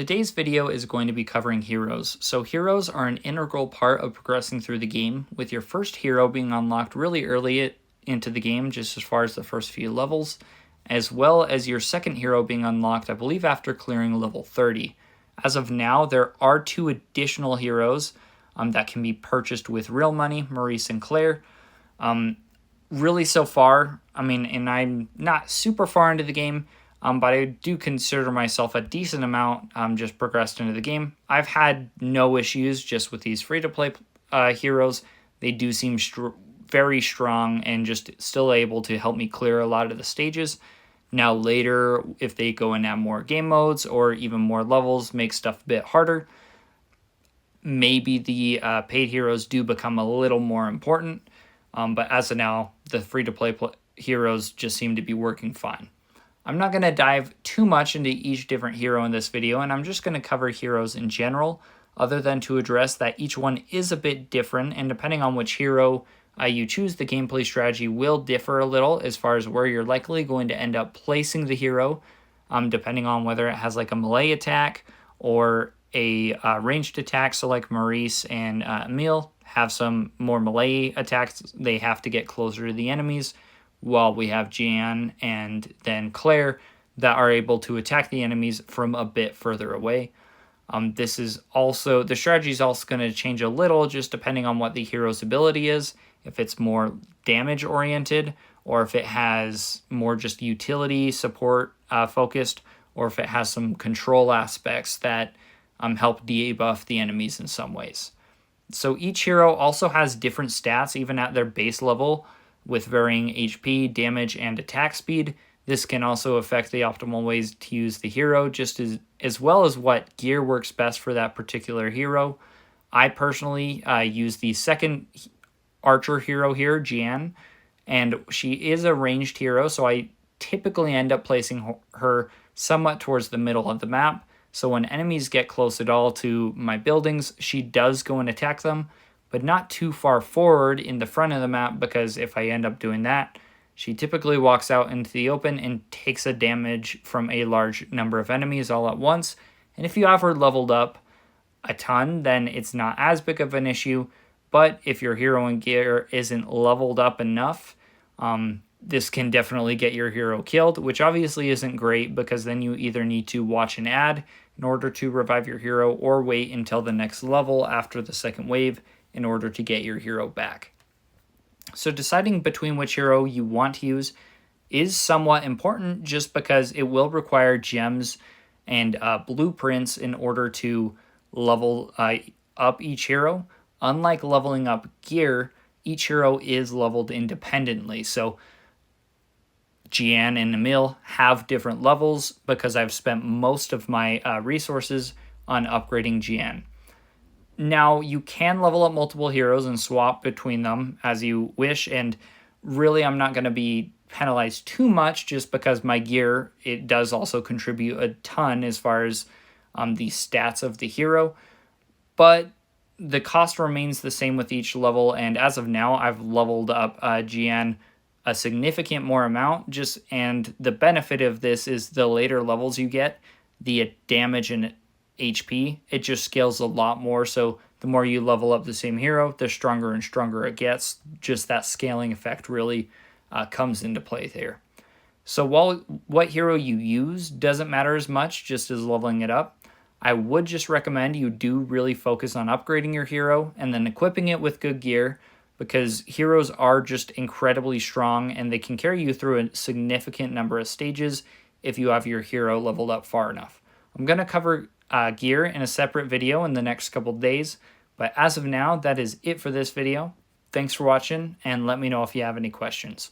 Today's video is going to be covering heroes. So heroes are an integral part of progressing through the game, with your first hero being unlocked really early into the game, just as far as the first few levels, as well as your second hero being unlocked, I believe, after clearing level 30. As of now, there are two additional heroes that can be purchased with real money, Maurice and Claire. Really so far, and I'm not super far into the game, but I do consider myself a decent amount just progressed into the game. I've had no issues just with these free-to-play heroes. They do seem very strong and just still able to help me clear a lot of the stages. Now later, if they go and add more game modes or even more levels, make stuff a bit harder, maybe the paid heroes do become a little more important. But as of now, the free-to-play heroes just seem to be working fine. I'm not going to dive too much into each different hero in this video, and I'm just going to cover heroes in general, other than to address that each one is a bit different, and depending on which hero you choose, the gameplay strategy will differ a little as far as where you're likely going to end up placing the hero, depending on whether it has like a melee attack or a ranged attack. So like Maurice and Emile have some more melee attacks. They have to get closer to the enemies, while we have Jeanne and then Claire that are able to attack the enemies from a bit further away. The strategy is also going to change a little just depending on what the hero's ability is, if it's more damage oriented, or if it has more just utility support focused, or if it has some control aspects that help debuff the enemies in some ways. So each hero also has different stats even at their base level, with varying HP, damage, and attack speed. This can also affect the optimal ways to use the hero, just as well as what gear works best for that particular hero. I personally use the second archer hero here, Jeanne, and she is a ranged hero, so I typically end up placing her somewhat towards the middle of the map. So when enemies get close at all to my buildings, she does go and attack them, but not too far forward in the front of the map, because if I end up doing that, she typically walks out into the open and takes a damage from a large number of enemies all at once. And if you have her leveled up a ton, then it's not as big of an issue. But if your hero and gear isn't leveled up enough, this can definitely get your hero killed, which obviously isn't great, because then you either need to watch an ad in order to revive your hero or wait until the next level after the second wave in order to get your hero back. So deciding between which hero you want to use is somewhat important, just because it will require gems and blueprints in order to level up each hero. Unlike leveling up gear, each hero is leveled independently. So Jeanne and Emile have different levels because I've spent most of my resources on upgrading Jeanne. Now, you can level up multiple heroes and swap between them as you wish, and really I'm not going to be penalized too much, just because my gear, it does also contribute a ton as far as the stats of the hero, but the cost remains the same with each level, and as of now, I've leveled up Jeanne a significant more amount, and the benefit of this is the later levels you get, the damage and HP, it just scales a lot more. So the more you level up the same hero, the stronger and stronger it gets. Just that scaling effect really comes into play there. So while what hero you use doesn't matter as much, just as leveling it up, I would just recommend you do really focus on upgrading your hero and then equipping it with good gear, because heroes are just incredibly strong and they can carry you through a significant number of stages if you have your hero leveled up far enough. I'm going to cover gear in a separate video in the next couple days, but as of now, that is it for this video. Thanks for watching, and let me know if you have any questions.